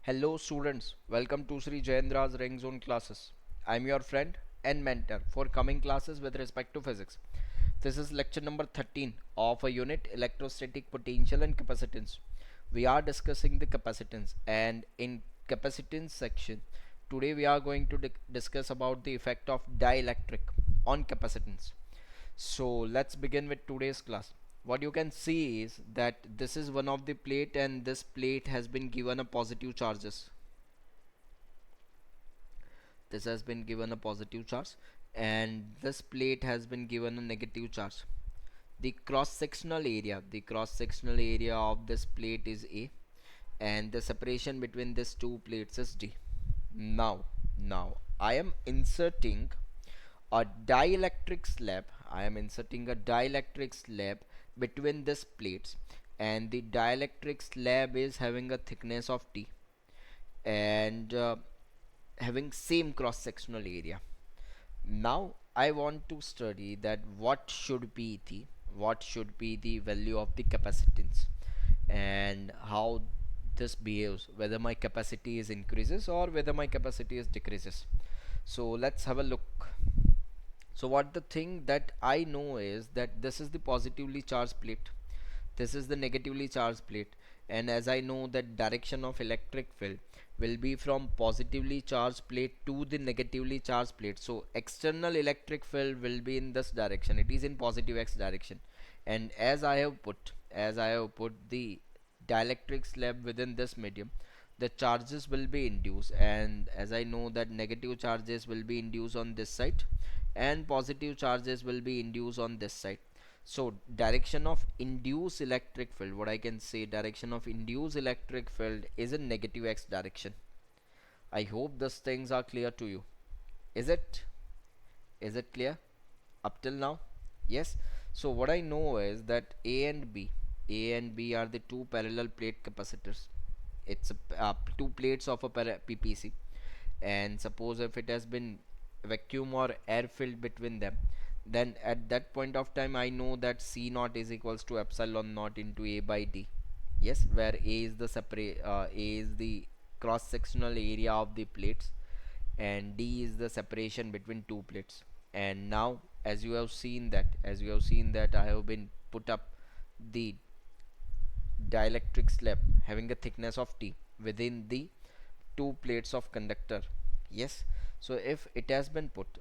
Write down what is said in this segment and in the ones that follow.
Hello students, welcome to Sri Jayendra's Ring Zone classes. I am your friend and mentor for coming classes with respect to physics. This is lecture number 13 of a unit electrostatic potential and capacitance. We are discussing the capacitance, and in capacitance section today we are going to discuss about the effect of dielectric on capacitance. So let's begin with today's class. What you can see is that this is one of the plate, and this plate has been given a positive charges. This has been given a positive charge, and this plate has been given a negative charge. The cross sectional area of this plate is A, and the separation between these two plates is D. Now I am inserting a dielectric slab. Between these plates, and the dielectric slab is having a thickness of T, and having same cross sectional area. Now I want to study that what should be the value of the capacitance, and how this behaves, whether my capacity is increases or whether my capacity is decreases. So let's have a look. So what the thing that I know is that this is the positively charged plate, this is the negatively charged plate, and as I know that direction of electric field will be from positively charged plate to the negatively charged plate, so external electric field will be in this direction, it is in positive x direction. And as I have put the dielectric slab within this medium, the charges will be induced, and as I know that negative charges will be induced on this side and positive charges will be induced on this side. So direction of induced electric field, what I can say, direction of induced electric field is in negative x direction. I hope these things are clear to you. Is it is it clear up till now? Yes. So what I know is that A and B are the two parallel plate capacitors. It's two plates of a PPC, and suppose if it has been vacuum or air filled between them, then at that point of time I know that C naught is equals to epsilon naught into A by D. Yes, where A is the cross sectional area of the plates, and D is the separation between two plates. And now as you have seen that I have been put up the dielectric slab having a thickness of T within the two plates of conductor. Yes. So if it has been put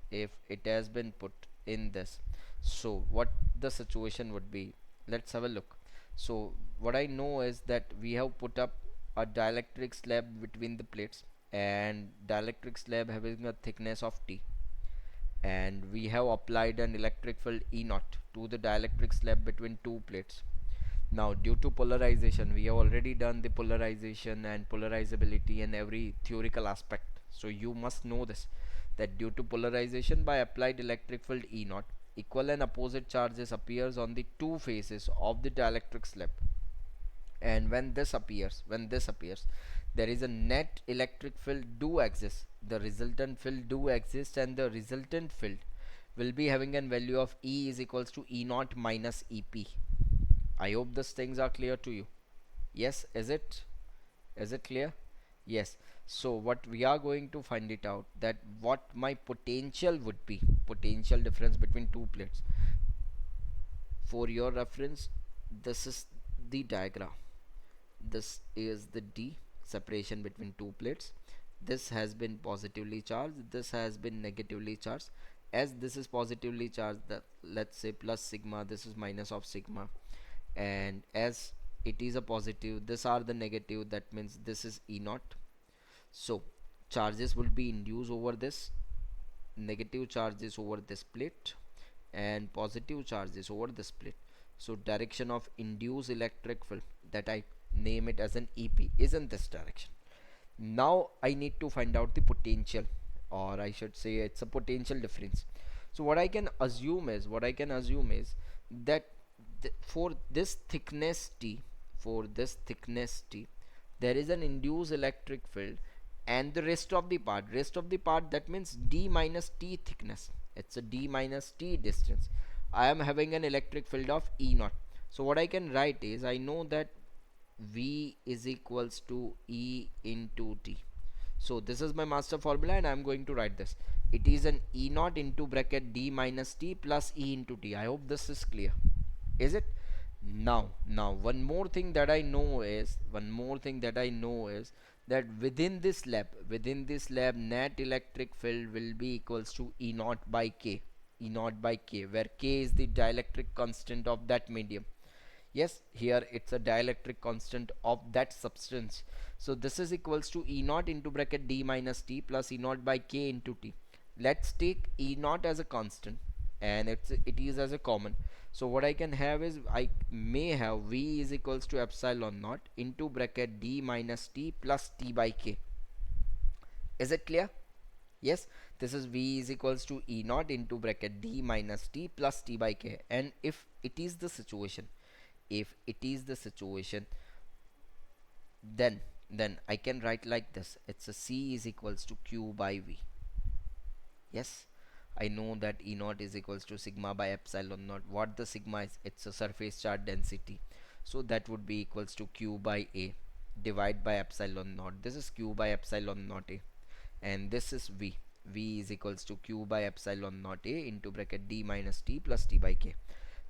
in this, so what the situation would be, let's have a look. So what I know is that we have put up a dielectric slab between the plates, and dielectric slab having a thickness of T, and we have applied an electric field E naught to the dielectric slab between two plates. Now due to polarization, we have already done the polarization and polarizability and every theoretical aspect, so you must know this, that due to polarization by applied electric field E naught, equal and opposite charges appears on the two faces of the dielectric slab. And when this appears, there is a net electric field do exist, the resultant field do exist, and the resultant field will be having a value of E is equals to E naught minus EP. I hope these things are clear to you. Yes. Is it clear? Yes. So what we are going to find it out, that what my potential would be, potential difference between two plates. For your reference, this is the diagram. This is the D, separation between two plates. This has been positively charged, this has been negatively charged. As this is positively charged, the, let's say, plus sigma, this is minus of sigma, and as it is a positive, these are the negative, that means this is E naught. So charges will be induced over this, negative charges over this plate, and positive charges over this plate. So direction of induced electric field, that I name it as an EP, is in this direction. Now I need to find out the potential, or I should say it's a potential difference. So what I can assume is that for this thickness T, there is an induced electric field, and the rest of the part, that means D minus T thickness, it's a D minus T distance, I am having an electric field of E naught. So what I can write is, I know that V is equals to E into T. So this is my master formula and I'm going to write this. It is an E naught into bracket D minus T plus E into T. I hope this is clear. Is it? Now one more thing that I know is that within this lab net electric field will be equals to E naught by K. E naught by K, where K is the dielectric constant of that medium. Yes, here it's a dielectric constant of that substance. So this is equals to E naught into bracket D minus T plus E naught by K into T. Let's take E naught as a constant and it is as a common. So what I can have is I may have V is equals to epsilon naught into bracket D minus T plus T by K. Is it clear? Yes, this is V is equals to E naught into bracket D minus T plus T by K. And if it is the situation, then I can write like this. It's a C is equals to Q by V. Yes, I know that E naught is equals to sigma by epsilon naught. What the sigma is? It's a surface charge density. So that would be equals to Q by A divide by epsilon naught. This is Q by epsilon naught A, and this is V. V is equals to Q by epsilon naught A into bracket D minus T plus T by K.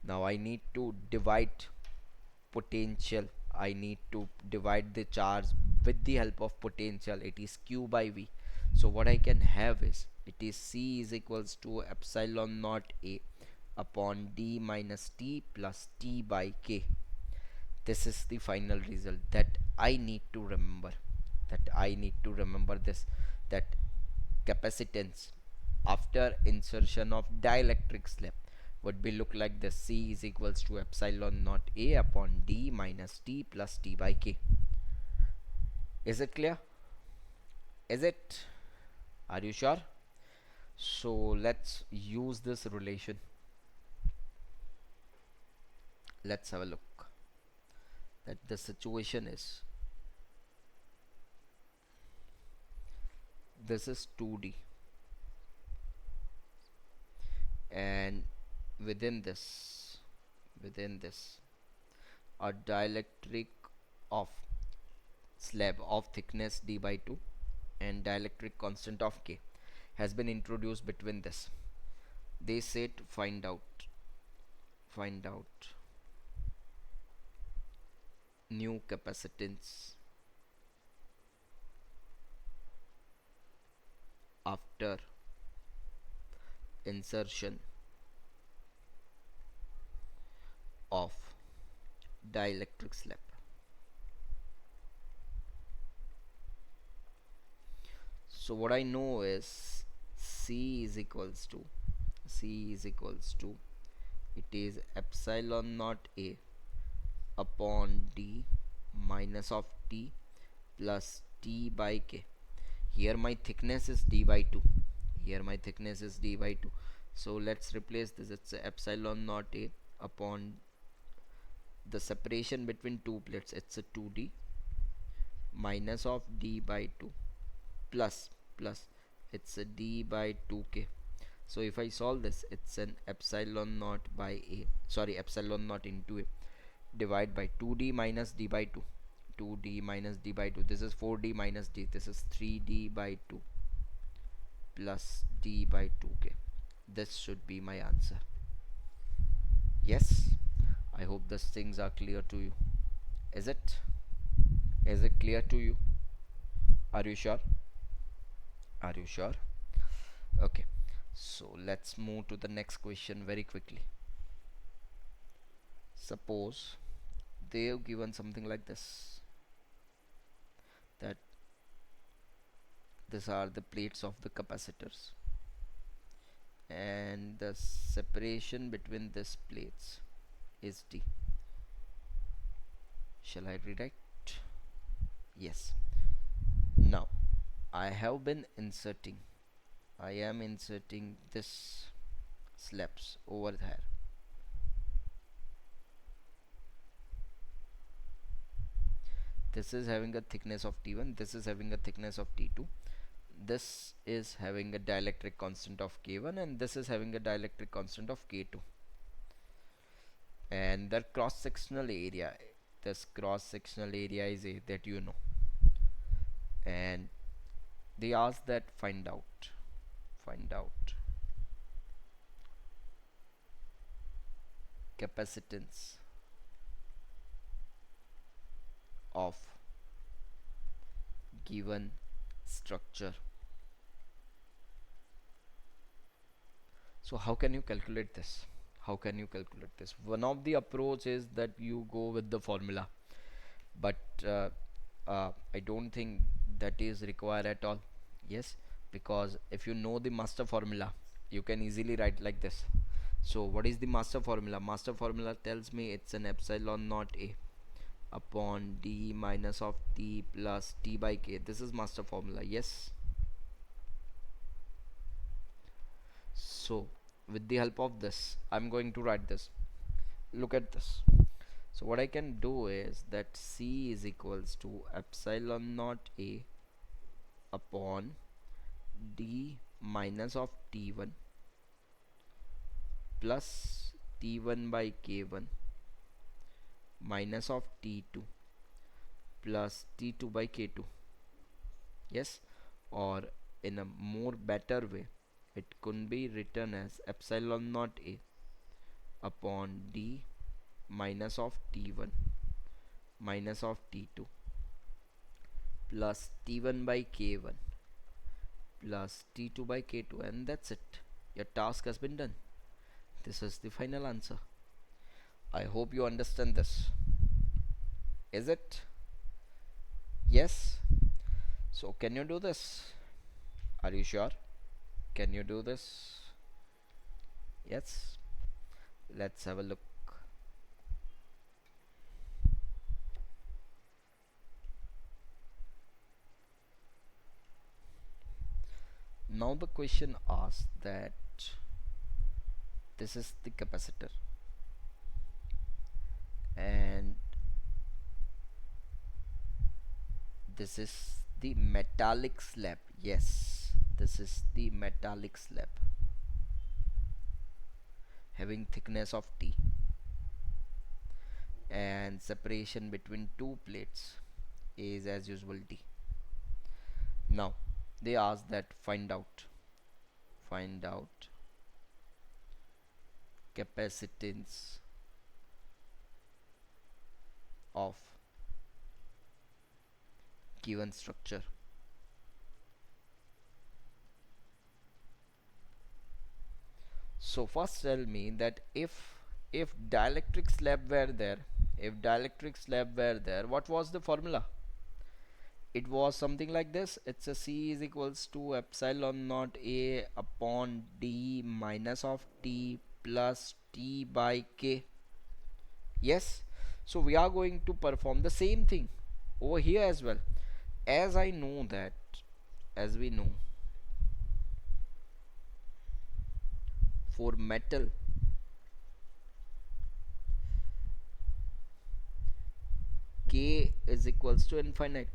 Now I need to divide potential. I need to divide the charge with the help of potential. It is Q by V. So what I can have is it is C is equals to epsilon naught A upon D minus T plus T by K. This is the final result that I need to remember. This, that capacitance after insertion of dielectric slab would be look like this. C is equals to epsilon naught A upon D minus T plus T by K. Is it clear? Is it? Are you sure? So let's use this relation. Let's have a look. That the situation is, this is 2D, and within this a dielectric of slab of thickness d by 2 and dielectric constant of k has been introduced between this. They said find out new capacitance after insertion of dielectric slab. So what I know is C is equals to it is epsilon naught A upon D minus of T plus T by K. Here my thickness is D by 2. So let's replace this. It's epsilon naught A upon the separation between two plates. It's a 2D minus of D by 2 plus it's a D by 2K. So if I solve this, it's an epsilon naught by A, sorry, epsilon naught into A divide by 2D minus D by 2. 2D minus D by 2. This is 4D minus D. This is 3D by 2 plus D by 2K. This should be my answer. Yes, I hope these things are clear to you. Is it clear to you? Are you sure? Okay, so let's move to the next question very quickly. Suppose they have given something like this, that these are the plates of the capacitors and the separation between these plates is D. Shall I rewrite? Yes. Now I am inserting this slabs over there. This is having a thickness of T1, this is having a thickness of T2, this is having a dielectric constant of K1, and this is having a dielectric constant of K2. And the cross sectional area, this cross sectional area is A, that you know. And they ask that find out capacitance of given structure. So how can you calculate this? How can you calculate this? One of the approach is that you go with the formula, but I don't think that is required at all. Yes, because if you know the master formula, you can easily write like this. So what is the master formula? Master formula tells me it's an epsilon naught A upon d minus of t plus t by k. This is master formula. Yes. So with the help of this, I'm going to write this. Look at this. So what I can do is that C is equals to epsilon naught A upon d minus of t1 plus t1 by k1 minus of t2 plus t2 by k2. Yes, or in a more better way, it could be written as epsilon naught A upon d minus of t1 minus of t2 plus t1 by k1 plus t2 by k2, and that's it. Your task has been done. This is the final answer. I hope you understand this. Is it? Yes. So can you do this? Are you sure? Can you do this? Yes. Let's have a look. Now the question asks that this is the capacitor and this is the metallic slab. Yes, this is the metallic slab having thickness of T and separation between two plates is as usual D. Now they ask that find out capacitance of given structure. So first tell me that if dielectric slab were there, what was the formula? It was something like this. It's a C is equals to epsilon naught A upon D minus of T plus T by K. Yes, so we are going to perform the same thing over here as well. As I know that, as we know, for metal K is equals to infinite.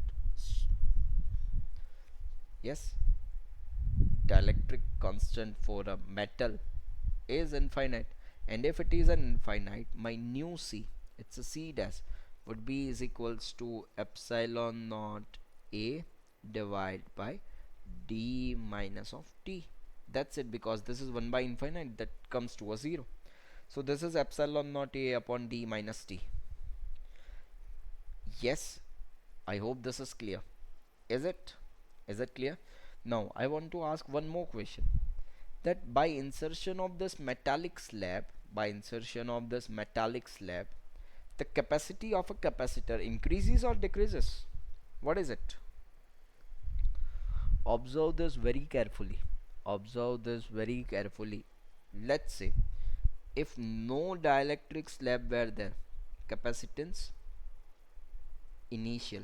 Yes, dielectric constant for a metal is infinite, and if it is an infinite, my new C, it's a C dash, would be is equals to epsilon naught A divided by D minus of T. That's it, because this is 1 by infinite, that comes to a 0. So this is epsilon naught A upon D minus T. Yes, I hope this is clear. Is it? Is it clear? Now I want to ask one more question, that by insertion of this metallic slab, the capacity of a capacitor increases or decreases? What is it? Observe this very carefully. Let's say if no dielectric slab were there, capacitance initial.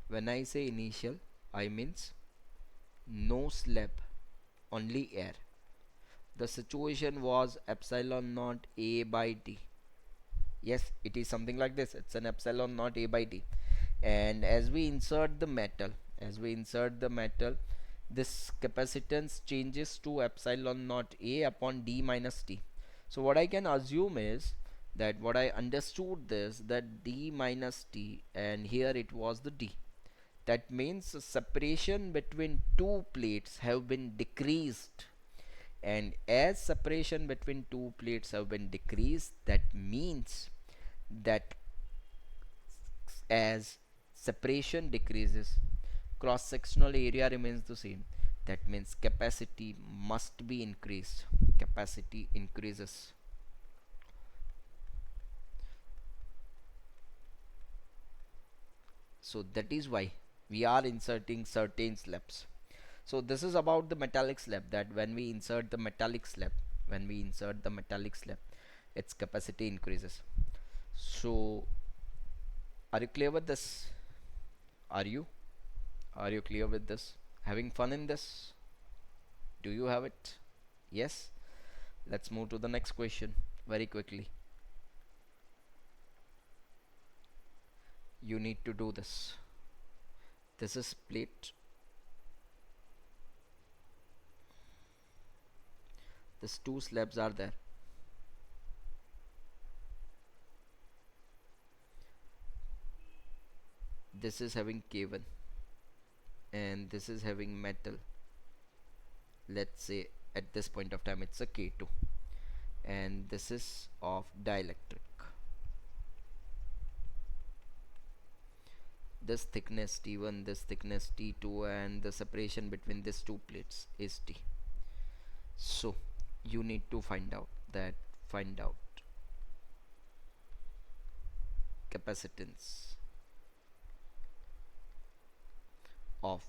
When I say initial, I means no slab, only air. The situation was epsilon naught A by D. Yes, it is something like this. It's an epsilon naught A by D. And as we insert the metal, this capacitance changes to epsilon naught A upon D minus T. So what I can assume is that what I understood this, that d minus t, and here it was the d. That means separation between two plates have been decreased, and as separation between two plates have been decreased, that means that as separation decreases, cross sectional area remains the same. That means capacity must be increased. Capacity increases. So that is why we are inserting certain slabs. So this is about the metallic slab, that when we insert the metallic slab, its capacity increases. So are you clear with this? Are you? Are you clear with this? Having fun in this? Do you have it? Yes? Let's move to the next question very quickly. You need to do this. This is plate. These two slabs are there. This is having K1 and this is having metal. Let's say at this point of time it's a K2, and this is of dielectric. This thickness T1, this thickness T2, and the separation between these two plates is T. So you need to find out capacitance of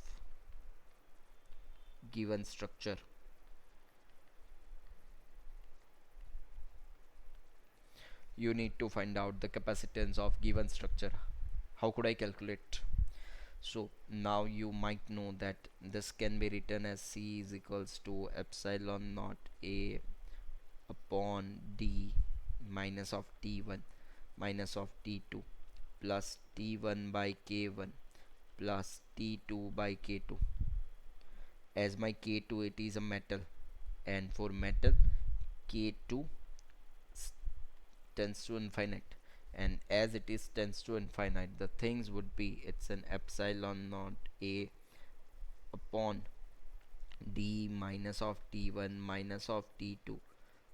given structure. You need to find out the capacitance of given structure. How could I calculate? So now you might know that this can be written as C is equals to epsilon naught A upon D minus of T1 minus of T2 plus T1 by K1 plus T2 by K2. As my K2, it is a metal, and for metal K2 tends to infinite, and as it is tends to infinite, the things would be, it's an epsilon naught A upon D minus of T1 minus of T2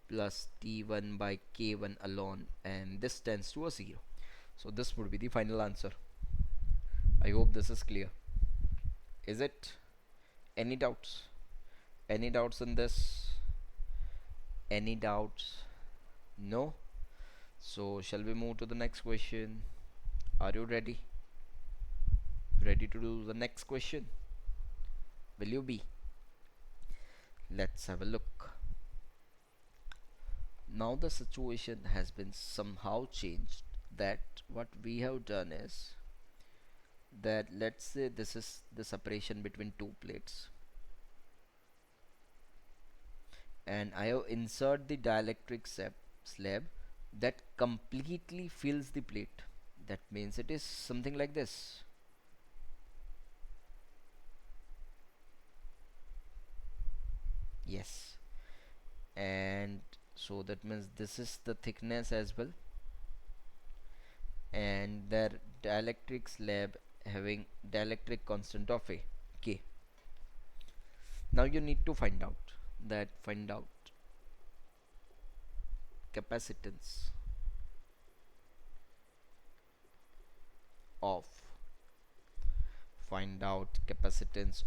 plus T1 by K1 alone, and this tends to a 0. So this would be the final answer. I hope this is clear. Is it? Any doubts? Any doubts in this? Any doubts? No? So shall we move to the next question? Are you ready? Ready to do the next question? Will you be? Let's have a look. Now the situation has been somehow changed, that what we have done is that, let's say this is the separation between two plates, and I have insert the dielectric slab that completely fills the plate. That means it is something like this. Yes, and so that means this is the thickness as well, and their dielectric slab having dielectric constant of A, K. Now you need to find out capacitance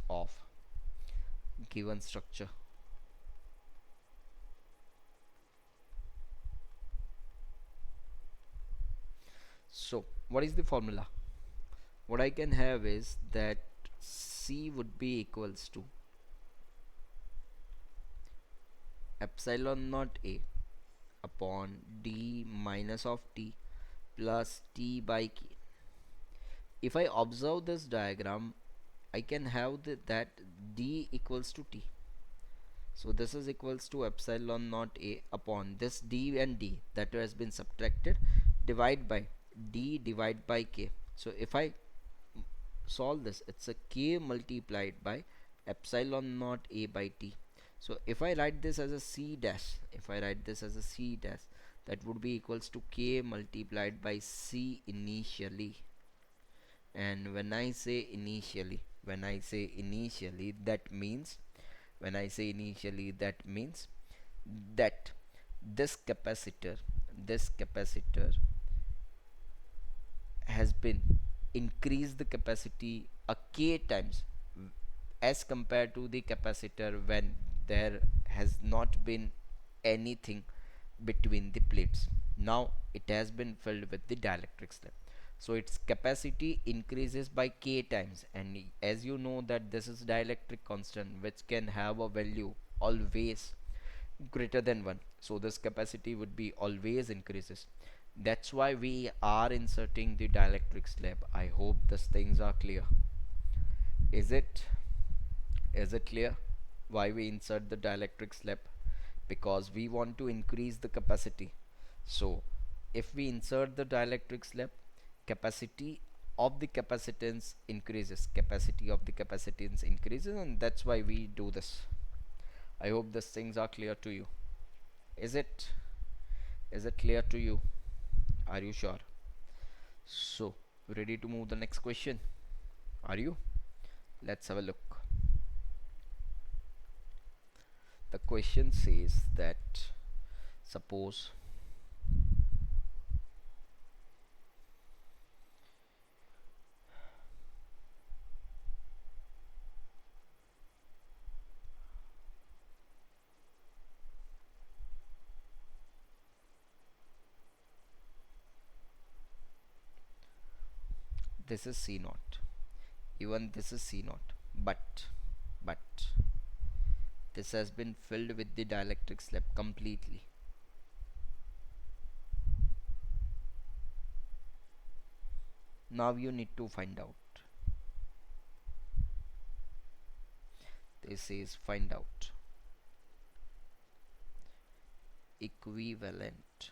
of given structure. So what is the formula? What I can have is that C would be equals to epsilon naught A upon D minus of T plus T by K. If I observe this diagram, I can have that D equals to T. So this is equals to epsilon naught A upon this D and D that has been subtracted, divide by D divide by K. So if I solve this, it's a K multiplied by epsilon naught A by T. So if I write this as a C dash, that would be equals to K multiplied by C initially. And when I say initially, that means that this capacitor, this capacitor has been increased the capacity a k times as compared to the capacitor when there has not been anything between the plates. Now it has been filled with the dielectric slab, so its capacity increases by k times, and as you know that this is dielectric constant which can have a value always greater than 1, so this capacity would be always increases. That's why we are inserting the dielectric slab. I hope these things are clear. Is it is it clear why we insert the dielectric slab? Because we want to increase the capacity. So if we insert the dielectric slab, capacity of the capacitance increases, and that's why we do this. I hope these things are clear to you. Is it is it clear to you? Are you sure? So ready to move the next question? Are you? Let's have a look. The question says that, suppose this is C naught, even this is C naught, but this has been filled with the dielectric slab completely. Now you need to find out. This is find out equivalent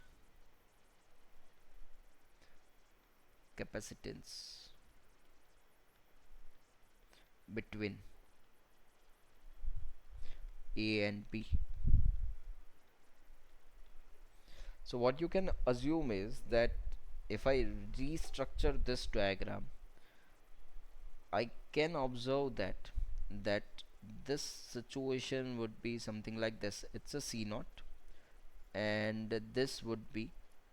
capacitance between A and B. So what you can assume is that if I restructure this diagram, I can observe that this situation would be something like this. It's a C naught, and this would be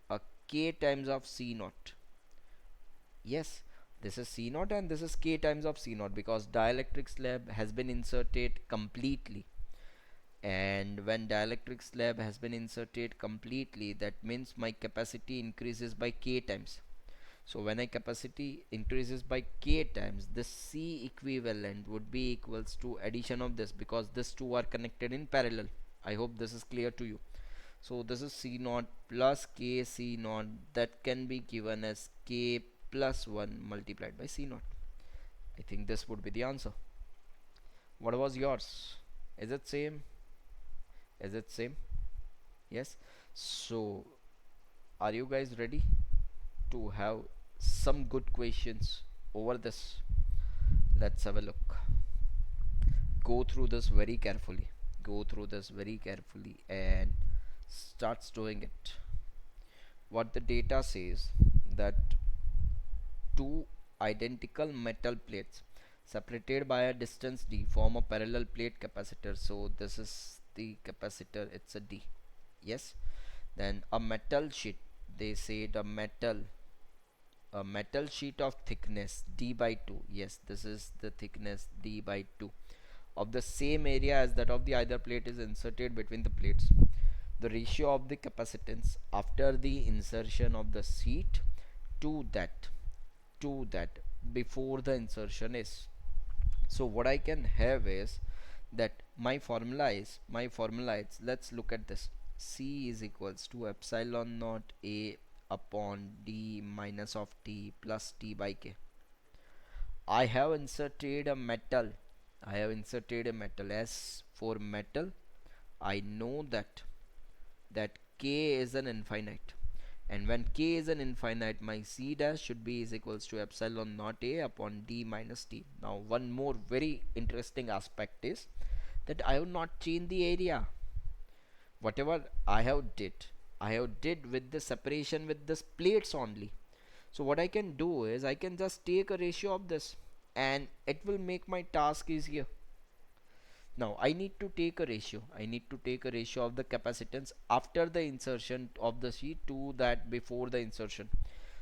a K times of C naught. Yes, this is C naught and this is K times of C naught, because dielectric slab has been inserted completely. And when dielectric slab has been inserted completely, that means my capacity increases by K times. So when a capacity increases by K times, the C equivalent would be equals to addition of this, because these two are connected in parallel. I hope this is clear to you. So this is C naught plus K C naught, that can be given as K plus 1 multiplied by C naught. I think this would be the answer. What was yours? Is it same? Is it same? Yes. So are you guys ready to have some good questions over this? Let's have a look. Go through this very carefully. Go through this very carefully and starts doing it. What the data says, that two identical metal plates separated by a distance d form a parallel plate capacitor. So this is the capacitor, it's a D. Yes. Then a metal sheet, they say a metal sheet of thickness d by 2. Yes, this is the thickness d by 2 of the same area as that of the either plate is inserted between the plates. The ratio of the capacitance after the insertion of the sheet to that before the insertion is. So what I can have is that my formula is, let's look at this. C is equals to epsilon naught A upon D minus of T plus T by K. I have inserted a metal. As for metal, I know that K is an infinite, and when K is an infinite, my C dash should be is equals to epsilon naught A upon D minus T. Now one more very interesting aspect is that I have not changed the area. Whatever I have did, I have did with the separation with this plates only. So what I can do is I can just take a ratio of this, and it will make my task easier. Now I need to take a ratio. I need to take a ratio of the capacitance after the insertion of the C to that before the insertion.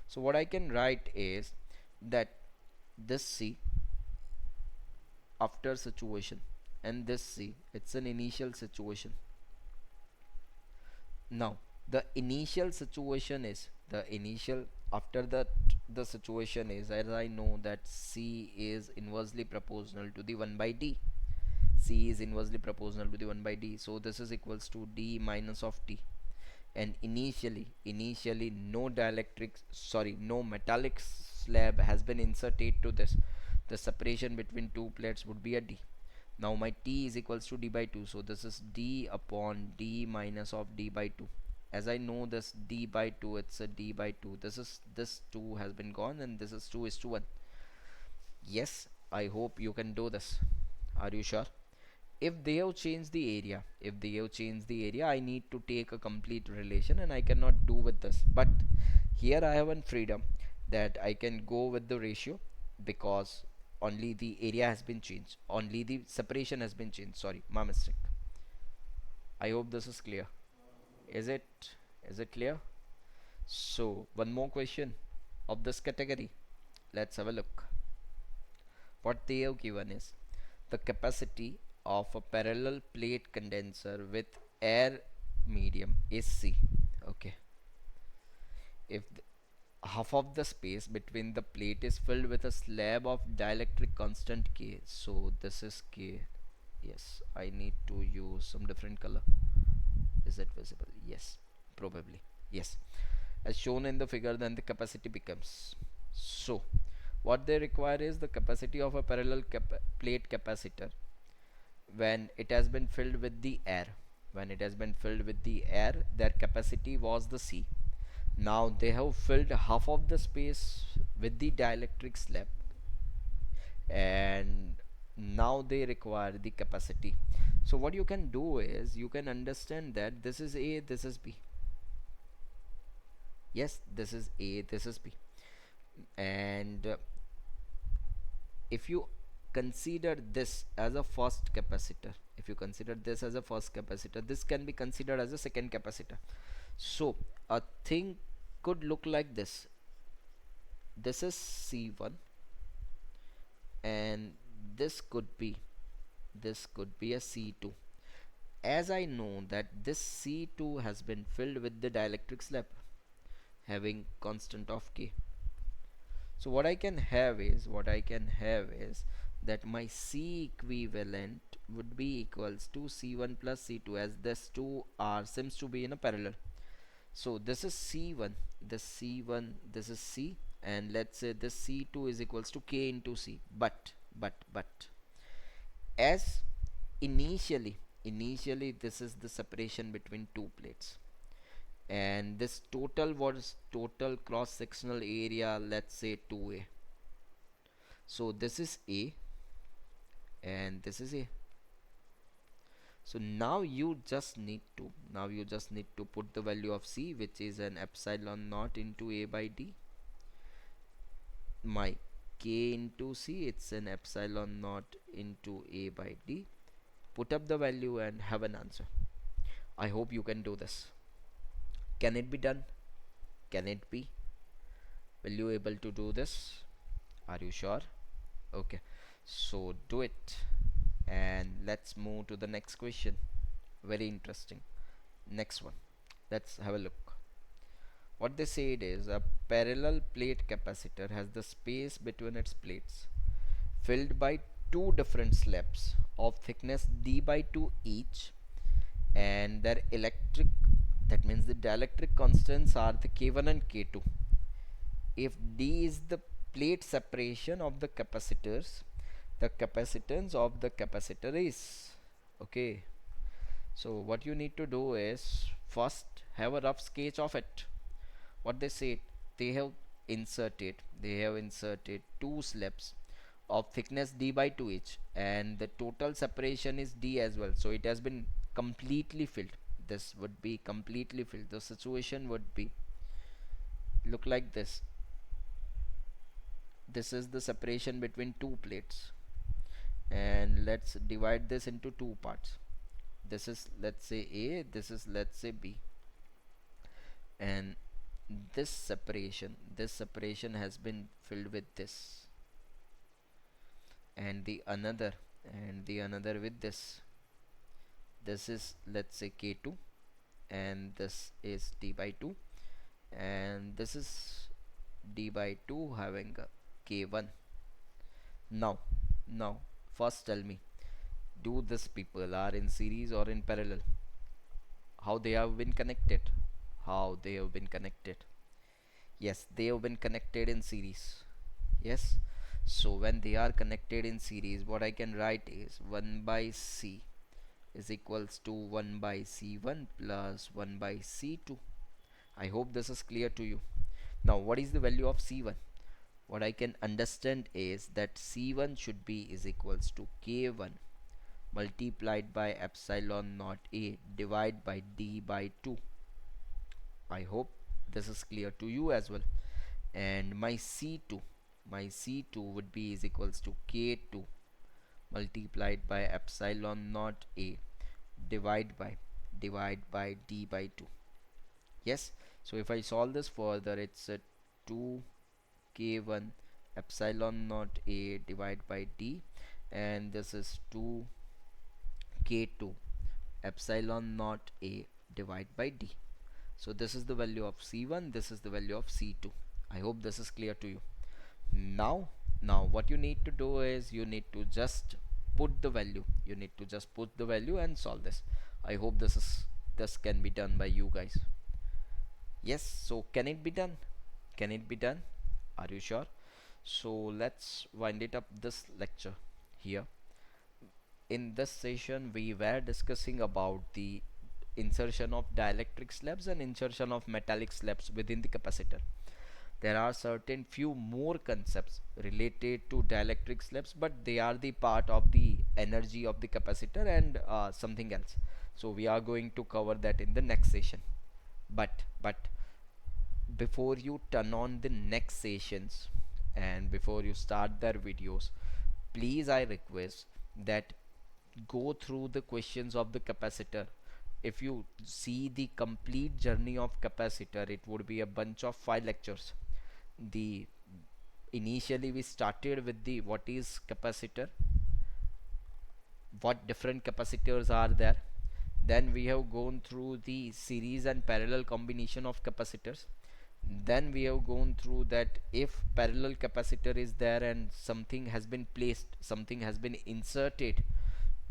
So what I can write is that this C after situation, and this C, it's an initial situation. Now the initial situation is the initial, after that the situation is, as I know that C is inversely proportional to the 1 by D. C is inversely proportional to the 1 by D, so this is equals to D minus of T. And initially no dielectric, sorry, no metallic slab has been inserted to this. The separation between two plates would be a D. Now my T is equals to D by 2, so this is D upon D minus of D by 2. As I know this D by 2, it's a D by 2. This 2 has been gone, and this is 2 is to 1. Yes, I hope you can do this. Are you sure? If they have changed the area, I need to take a complete relation, and I cannot do with this. But here I have one freedom that I can go with the ratio, because only the area has been changed, only the separation has been changed. Sorry, my mistake. I hope this is clear. Is it clear? So one more question of this category. Let's have a look. What they have given is the capacity of a parallel plate condenser with air medium is C. Okay. If half of the space between the plate is filled with a slab of dielectric constant K, so this is K. Yes, I need to use some different color. Is it visible? Yes, probably. Yes, as shown in the figure, then the capacity becomes. So what they require is the capacity of a parallel plate capacitor when it has been filled with the air. When it has been filled with the air, their capacity was the C. Now they have filled half of the space with the dielectric slab, and now they require the capacity. So what you can do is you can understand that this is A, this is B. Yes, this is A, this is B. And if you consider this as a first capacitor, this can be considered as a second capacitor. So a thing could look like this. This is C1, and this could be a C2. As I know that this C2 has been filled with the dielectric slab having constant of K. So what I can have is that my C equivalent would be equals to C1 plus C2, as this 2 are seems to be in a parallel. So this is C1, this is C, and let's say this C2 is equals to K into C. But as initially this is the separation between two plates, and this total was total cross sectional area, let's say 2A. So this is A and this is A. So now you just need to put the value of C, which is an epsilon naught into A by D. My K into C, it's an epsilon naught into A by D. Put up the value and have an answer. I hope you can do this. Can it be done? Can it be? Will you able to do this? Are you sure? Okay, so do it, and let's move to the next question. Very interesting. Next one, let's have a look. What they said is a parallel plate capacitor has the space between its plates filled by two different slabs of thickness d by 2 each, and their electric, that means the dielectric constants, are the K1 and K2. If D is the plate separation of the capacitors, the capacitance of the capacitor is, okay. So what you need to do is first have a rough sketch of it. What they said, they have inserted two slabs of thickness d by 2 each, and the total separation is d as well, so it has been completely filled. this would be completely filled. The situation would be look like this. This is the separation between two plates, and let's divide this into two parts. This is, let's say, A, this is, let's say, B, and this separation has been filled with this, and the another with this is, let's say, K2, and this is D by 2, and this is D by 2 having a K1. Now now first tell me, do these people are in series or in parallel? How they have been connected? How they have been connected? Yes, they have been connected in series. Yes, so when they are connected in series, what I can write is 1 by C is equals to 1 by C1 plus 1 by C2. I hope this is clear to you. Now what is the value of C1? What I can understand is that C1 should be is equals to K1 multiplied by epsilon naught A divided by D by 2. I hope this is clear to you as well. And my C2 would be is equals to K2 multiplied by epsilon naught A divide by D by 2. Yes, so if I solve this further, it's a 2K1 epsilon naught A divided by D, and this is 2K2 epsilon naught A divided by D. So this is the value of C1, this is the value of C2. I hope this is clear to you. Now what you need to do is you need to just put the value. You need to just put the value and solve this. I hope this can be done by you guys. Yes, so can it be done? Can it be done? Are you sure? So let's wind it up this lecture here. In this session we were discussing about the insertion of dielectric slabs and insertion of metallic slabs within the capacitor. There are certain few more concepts related to dielectric slabs, but they are the part of the energy of the capacitor and something else. So we are going to cover that in the next session. But before you turn on the next sessions and before you start their videos, please I request that go through the questions of the capacitor. If you see the complete journey of capacitor, it would be a bunch of 5 lectures. The initially we started with the what is capacitor, what different capacitors are there. Then we have gone through the series and parallel combination of capacitors. Then we have gone through that if parallel capacitor is there and something has been placed, something has been inserted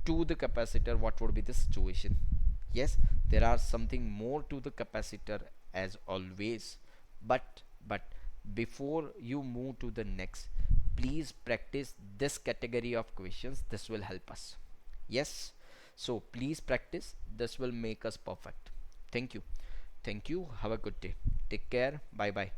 to the capacitor, what would be the situation? Yes, there are something more to the capacitor as always, but before you move to the next, please practice this category of questions. This will help us. Yes, so please practice. This will make us perfect. Thank you. Thank you. Have a good day. Take care. Bye bye.